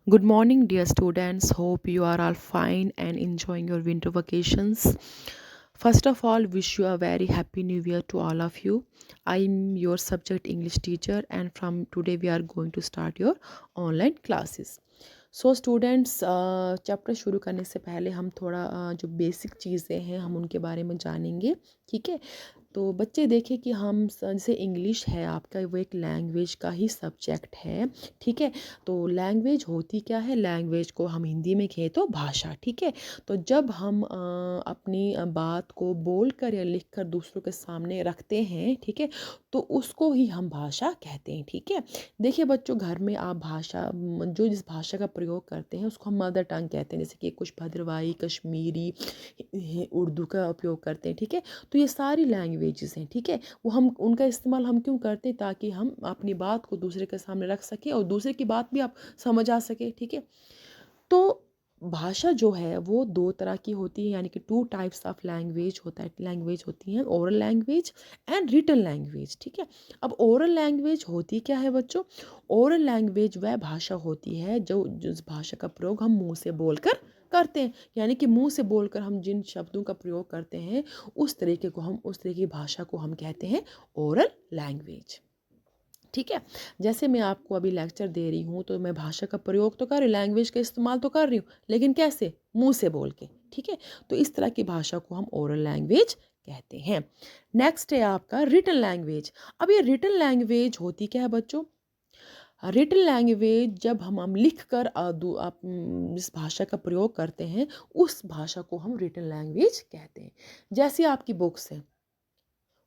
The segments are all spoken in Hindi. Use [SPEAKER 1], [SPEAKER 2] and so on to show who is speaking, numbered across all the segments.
[SPEAKER 1] Good morning, dear students. Hope you are all fine and enjoying your winter vacations. First of all, wish you a very happy new year to all of you. I'm your subject English teacher, and from today we are going to start your online classes. So students chapter शुरू करने से पहले हम थोड़ा जो बेसिक चीज़ें हैं हम उनके बारे में जानेंगे। ठीक है, तो बच्चे देखें कि हम जैसे इंग्लिश है आपका, वो एक लैंग्वेज का ही सब्जेक्ट है। ठीक है, तो लैंग्वेज होती क्या है, लैंग्वेज को हम हिंदी में कहें तो भाषा। ठीक है, तो जब हम अपनी बात को बोल कर या लिख कर दूसरों के सामने रखते हैं, ठीक है, तो उसको ही हम भाषा कहते हैं। ठीक है, देखिए बच्चों, घर में आप भाषा जो जिस भाषा का प्रयोग करते हैं उसको हम मदर टंग कहते हैं, जैसे कि कुछ भद्रवाही, कश्मीरी, उर्दू का उपयोग करते हैं। ठीक है, तो ये सारी लैंग्वेजेस हैं। ठीक है, वो हम उनका इस्तेमाल हम क्यों करते हैं, ताकि हम अपनी बात को दूसरे के सामने रख सकें और दूसरे की बात भी आप समझ आ सके। ठीक है, तो भाषा जो है वो दो तरह की होती है, यानी कि टू टाइप्स ऑफ लैंग्वेज होता है, लैंग्वेज होती हैं oral language and written language. ठीक है, अब ओरल लैंग्वेज होती क्या है बच्चों, ओरल लैंग्वेज वह भाषा होती है जो जिस भाषा का प्रयोग हम मुंह से बोलकर करते हैं, यानी कि मुंह से बोलकर हम जिन शब्दों का प्रयोग करते हैं उस तरह की भाषा को हम कहते हैं ओरल लैंग्वेज। ठीक है, जैसे मैं आपको अभी लेक्चर दे रही हूँ तो मैं भाषा का प्रयोग तो कर रही हूँ, लैंग्वेज का इस्तेमाल तो कर रही हूँ, लेकिन कैसे, मुंह से बोल के। ठीक है, तो इस तरह की भाषा को हम ओरल लैंग्वेज कहते हैं। नेक्स्ट है आपका रिटन लैंग्वेज। अब ये रिटन लैंग्वेज होती क्या है बच्चों, रिटन लैंग्वेज जब हम लिख कर जिस भाषा का प्रयोग करते हैं उस भाषा को हम रिटन लैंग्वेज कहते हैं। जैसे आपकी बुक्स हैं,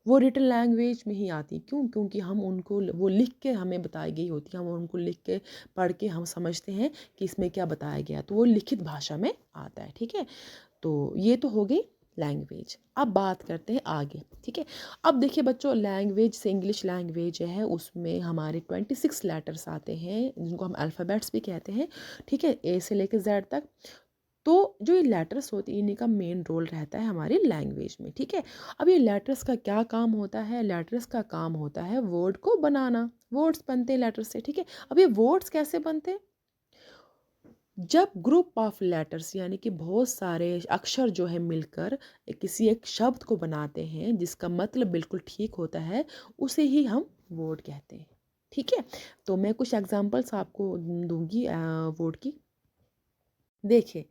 [SPEAKER 1] वो रिटन लैंग्वेज में ही आती, क्यों, क्योंकि हम उनको वो लिख के हमें बताई गई होती है, हम उनको लिख के पढ़ के हम समझते हैं कि इसमें क्या बताया गया, तो वो लिखित भाषा में आता है। ठीक है, तो ये तो हो गई लैंग्वेज। अब बात करते हैं आगे। ठीक है, अब देखिए बच्चों, लैंग्वेज से इंग्लिश लैंग्वेज है उसमें हमारे 26 लेटर्स आते हैं जिनको हम अल्फ़ाबेट्स भी कहते हैं। ठीक है, ए से लेकर जेड तक। तो जो ये लेटर्स होती हैं इन्हीं का मेन रोल रहता है हमारी लैंग्वेज में। ठीक है, अब ये लेटर्स का क्या काम होता है, लेटर्स का काम होता है वर्ड को बनाना, वर्ड्स बनते हैं लेटर्स से। ठीक है, अब ये वर्ड्स कैसे बनते हैं, जब ग्रुप ऑफ लेटर्स यानी कि बहुत सारे अक्षर जो है मिलकर किसी एक शब्द को बनाते हैं जिसका मतलब बिल्कुल ठीक होता है, उसे ही हम वर्ड कहते हैं। ठीक है, तो मैं कुछ एग्जांपल्स आपको दूंगी वर्ड की। देखिए,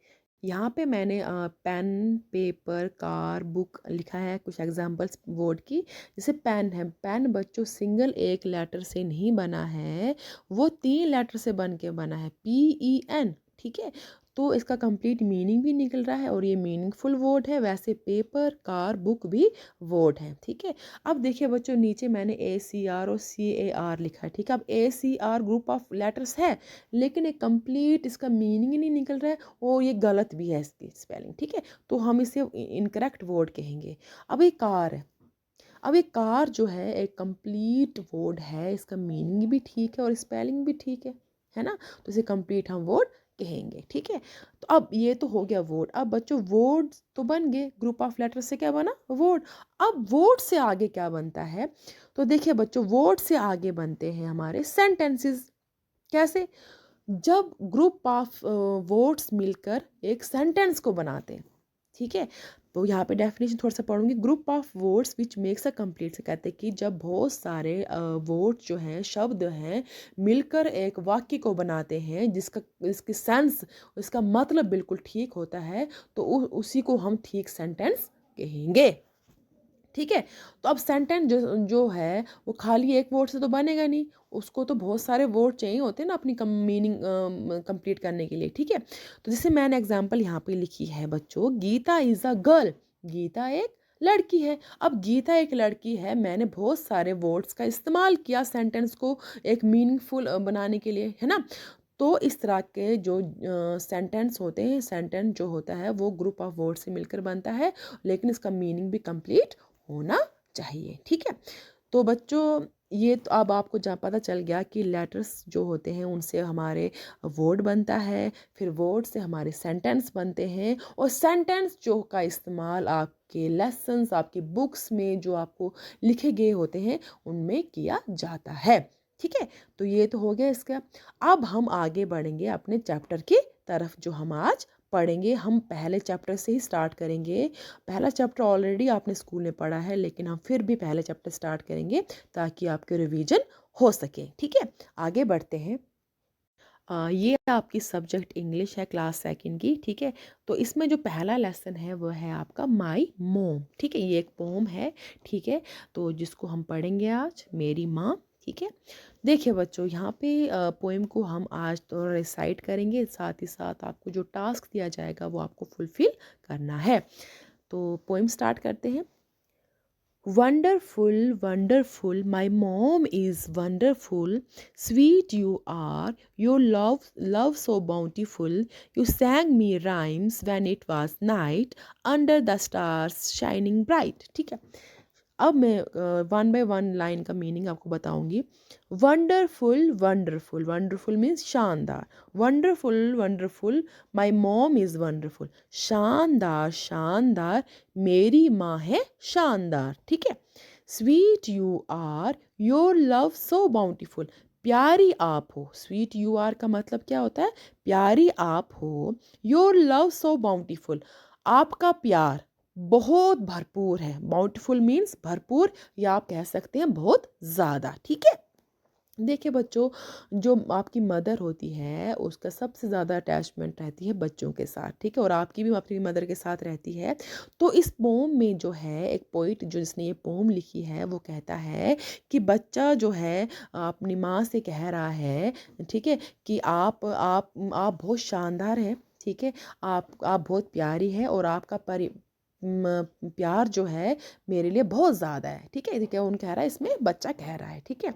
[SPEAKER 1] यहाँ पे मैंने पेन, पेपर, कार, बुक लिखा है, कुछ एग्जांपल्स वर्ड की। जैसे पेन है, पेन बच्चों सिंगल एक लेटर से नहीं बना है, वो 3 लेटर से बन के बना है, PEN। ठीक है, तो इसका कंप्लीट मीनिंग भी निकल रहा है और ये मीनिंगफुल वर्ड है। वैसे पेपर, कार, बुक भी वर्ड है। ठीक है, अब देखिए बच्चों, नीचे मैंने ACR और CAR लिखा है। ठीक है, अब ACR ग्रुप ऑफ लेटर्स है, लेकिन एक कंप्लीट इसका मीनिंग ही नहीं निकल रहा है और ये गलत भी है इसकी स्पेलिंग। ठीक है, तो हम इसे इनकरेक्ट वर्ड कहेंगे। अब ये कार है, अब ये कार जो है एक कंप्लीट वर्ड है, इसका मीनिंग भी ठीक है और स्पेलिंग भी ठीक है ना, तो इसे कंप्लीट हम वर्ड कहेंगे। ठीक है, तो अब ये तो हो गया वर्ड। अब बच्चों वर्ड तो बन गए, ग्रुप ऑफ लेटर से क्या बना, वर्ड। अब वर्ड से आगे क्या बनता है, तो देखिए बच्चों, वर्ड से आगे बनते हैं हमारे सेंटेंसेस। कैसे, जब ग्रुप ऑफ वर्ड्स मिलकर एक सेंटेंस को बनाते हैं। ठीक है, तो यहाँ पे डेफिनेशन थोड़ा सा पढ़ूंगी। Group of words which makes a complete, से कहते हैं कि जब बहुत सारे वर्ड्स जो हैं, शब्द हैं, मिलकर एक वाक्य को बनाते हैं जिसका इसकी सेंस, इसका मतलब बिल्कुल ठीक होता है, तो उसी को हम ठीक सेंटेंस कहेंगे। ठीक है, तो अब सेंटेंस जो है वो खाली एक वर्ड से तो बनेगा नहीं, उसको तो बहुत सारे वर्ड चाहिए होते हैं ना अपनी मीनिंग कंप्लीट करने के लिए। ठीक है, तो जैसे मैंने एग्जांपल यहाँ पे लिखी है बच्चों, Geeta is a girl, Geeta एक लड़की है। अब गीता एक लड़की है, मैंने बहुत सारे वर्ड्स का इस्तेमाल किया सेंटेंस को एक मीनिंगफुल बनाने के लिए, है ना। तो इस तरह के जो सेंटेंस होते हैं, सेंटेंस जो होता है वो ग्रुप ऑफ वर्ड से मिलकर बनता है, लेकिन इसका मीनिंग भी कंप्लीट होना चाहिए। ठीक है, तो बच्चों, ये तो अब आपको जहाँ पता चल गया कि लेटर्स जो होते हैं उनसे हमारे वर्ड बनता है, फिर वर्ड से हमारे सेंटेंस बनते हैं, और सेंटेंस जो का इस्तेमाल आपके लेसन्स, आपकी बुक्स में जो आपको लिखे गए होते हैं उनमें किया जाता है। ठीक है, तो ये तो हो गया इसका। अब हम आगे बढ़ेंगे अपने चैप्टर की तरफ जो हम आज पढ़ेंगे। हम पहले चैप्टर से ही स्टार्ट करेंगे। पहला चैप्टर ऑलरेडी आपने स्कूल में पढ़ा है, लेकिन हम फिर भी पहले चैप्टर स्टार्ट करेंगे ताकि आपके रिवीजन हो सके। ठीक है, आगे बढ़ते हैं। ये आपकी सब्जेक्ट इंग्लिश है क्लास सेकंड की। ठीक है, तो इसमें जो पहला लेसन है वो है आपका माई मोम। ठीक है, ये एक पोम है। ठीक है, तो जिसको हम पढ़ेंगे आज, मेरी माँ। ठीक है, देखिए बच्चों, यहाँ पे पोएम को हम आज तो रिसाइट करेंगे, साथ ही साथ आपको जो टास्क दिया जाएगा वो आपको फुलफिल करना है। तो पोएम स्टार्ट करते हैं। Wonderful, wonderful, my mom is wonderful. Sweet you are, your love so bountiful. You sang me rhymes when it was night, under the stars shining bright. ठीक है, अब मैं वन बाय वन लाइन का मीनिंग आपको बताऊंगी। वंडरफुल, वंडरफुल, वंडरफुल मीन्स शानदार। Wonderful, wonderful, my mom is wonderful. शानदार, शानदार, मेरी माँ है शानदार। ठीक है, sweet you are, your love so bountiful. प्यारी आप हो। स्वीट यू आर का मतलब क्या होता है? प्यारी आप हो। योर लव सो बाउंटीफुल, आपका प्यार बहुत भरपूर है। बाउंटीफुल मीन्स भरपूर, या आप कह सकते हैं बहुत ज़्यादा। ठीक है, देखिए बच्चों, जो आपकी मदर होती है उसका सबसे ज़्यादा अटैचमेंट रहती है बच्चों के साथ। ठीक है, और आपकी भी अपनी मदर के साथ रहती है। तो इस पोम में जो है एक पोइट जो जिसने ये पोम लिखी है वो कहता है कि बच्चा जो है अपनी माँ से कह रहा है, ठीक है, कि आप बहुत शानदार हैं। ठीक है, आप बहुत प्यारी है, और आपका प्यार जो है मेरे लिए बहुत ज़्यादा है। ठीक है, क्या उन कह रहा है, इसमें बच्चा कह रहा है। ठीक है,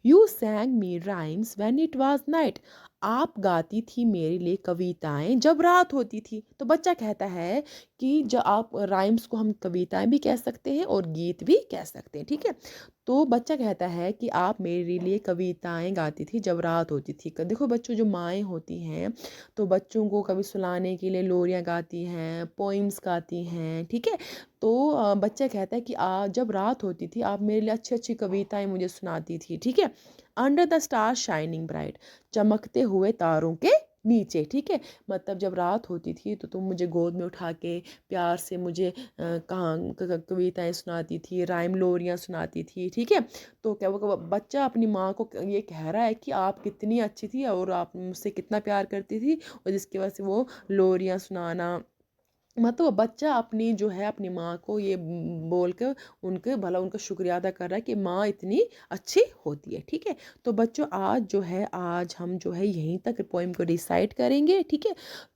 [SPEAKER 1] you सैंग me rhymes when it was night. आप गाती थी मेरे लिए कविताएं जब रात होती थी। तो बच्चा कहता है कि जब आप राइम्स को हम कविताएं भी कह सकते हैं और गीत भी कह सकते हैं। ठीक है, तो बच्चा कहता है कि आप मेरे लिए कविताएं गाती थी जब रात होती थी। देखो बच्चों, जो माएँ होती हैं तो बच्चों को कभी सुलाने के लिए लोरियाँ गाती हैं, पोइम्स गाती हैं। ठीक है, तो बच्चा कहता है कि जब रात होती थी आप मेरे लिए अच्छी अच्छी कविताएं मुझे सुनाती थी। ठीक है, under the star shining bright, चमकते हुए तारों के नीचे। ठीक है, मतलब जब रात होती थी तो तुम मुझे गोद में उठा के प्यार से मुझे कविताएं सुनाती थी, राइम लोरियाँ सुनाती थी। ठीक है, तो क्या वो बच्चा अपनी माँ को ये कह रहा है कि आप कितनी अच्छी थी और आप मुझसे कितना प्यार करती थी, और जिसकी वजह से वो लोरियाँ सुनाना, मतलब वो बच्चा अपनी जो है अपनी माँ को ये बोल कर उनके भला उनका शुक्रिया अदा कर रहा है कि माँ इतनी अच्छी होती है। ठीक है, तो बच्चों आज हम जो है यहीं तक पोइम को रिसाइट करेंगे। ठीक है,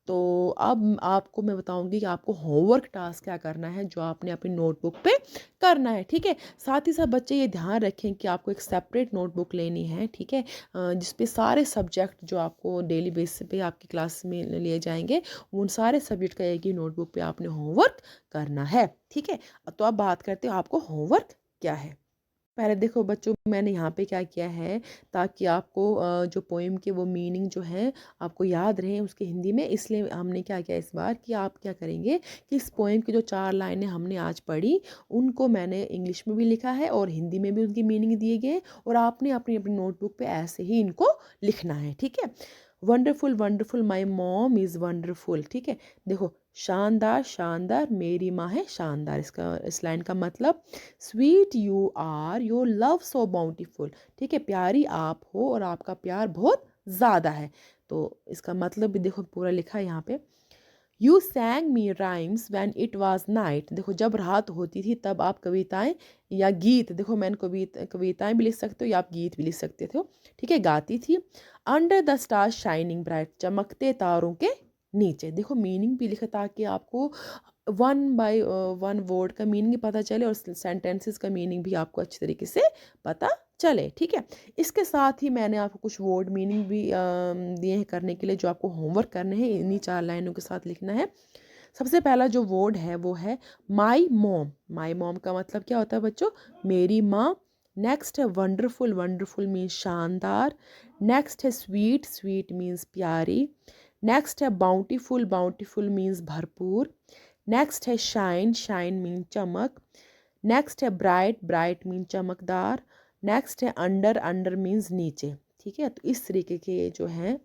[SPEAKER 1] तो अब आपको मैं बताऊंगी कि आपको होमवर्क टास्क क्या करना है जो आपने अपनी नोटबुक पे करना है। ठीक है, साथ ही साथ बच्चे ये ध्यान रखें कि आपको एक सेपरेट नोटबुक लेनी है। ठीक है, जिसपे सारे सब्जेक्ट जो आपको डेली बेसिस पे आपकी क्लास में लिए जाएंगे, उन सारे सब्जेक्ट का एक ही नोटबुक पे आपने होमवर्क करना है। ठीक है, तो अब बात करते हो आपको होमवर्क क्या है। पहले देखो बच्चों, मैंने यहाँ पे क्या किया है ताकि आपको जो पोएम के वो मीनिंग जो है आपको याद रहे उसके हिंदी में, इसलिए हमने क्या किया इस बार कि आप क्या करेंगे कि इस पोएम की जो 4 लाइनें हमने आज पढ़ी उनको मैंने इंग्लिश में भी लिखा है और हिंदी में भी उनकी मीनिंग दिए गए, और आपने अपनी अपनी नोटबुक पे ऐसे ही इनको लिखना है। ठीक है, wonderful, wonderful, my mom is wonderful. ठीक है, देखो, शानदार, शानदार, मेरी माँ है शानदार। इस लाइन का मतलब, sweet you are, your love so bountiful. ठीक है, प्यारी आप हो और आपका प्यार बहुत ज़्यादा है। तो इसका मतलब भी देखो पूरा लिखा है यहाँ पे। You सैंग me rhymes when it was night. देखो, जब रात होती थी तब आप कविताएं या गीत, देखो मैंने कविताएं भी लिख सकते हो या आप गीत भी लिख सकते थे। ठीक है, गाती थी। Under the star shining bright, चमकते तारों के नीचे। देखो मीनिंग भी लिखा ताकि आपको वन बाय वन वर्ड का मीनिंग पता चले और सेंटेंसेस का मीनिंग भी आपको अच्छी तरीके से पता चले। ठीक है, इसके साथ ही मैंने आपको कुछ वर्ड मीनिंग भी दिए हैं करने के लिए, जो आपको होमवर्क करने हैं, इन्हीं 4 लाइनों के साथ लिखना है। सबसे पहला जो वर्ड है वो है माई मॉम। माई मॉम का मतलब क्या होता है बच्चों? मेरी माँ। नेक्स्ट है वंडरफुल। वंडरफुल मीन्स शानदार। नेक्स्ट है स्वीट। स्वीट मीन्स प्यारी। नेक्स्ट है बाउंटीफुल। बाउंटीफुल मीन्स भरपूर। नेक्स्ट है शाइन। शाइन मीन चमक। नेक्स्ट है ब्राइट। ब्राइट मीन चमकदार। नेक्स्ट है अंडर, अंडर मीन्स नीचे, ठीक है। तो इस तरीके के जो हैं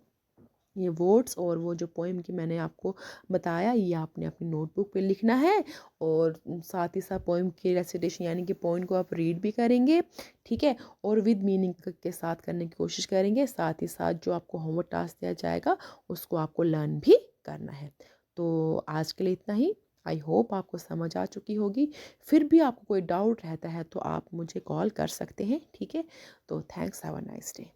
[SPEAKER 1] ये वर्ड्स और वो जो पोएम की मैंने आपको बताया, ये आपने अपनी नोटबुक पे लिखना है। और साथ ही साथ पोएम की रेसिटेशन यानी कि पोएम को आप रीड भी करेंगे, ठीक है, और विद मीनिंग के साथ करने की कोशिश करेंगे। साथ ही साथ जो आपको होमवर्क टास्क दिया जाएगा उसको आपको लर्न भी करना है। तो आज के लिए इतना ही। आई होप आपको समझ आ चुकी होगी। फिर भी आपको कोई डाउट रहता है तो आप मुझे कॉल कर सकते हैं, ठीक है। तो thanks, have a nice day.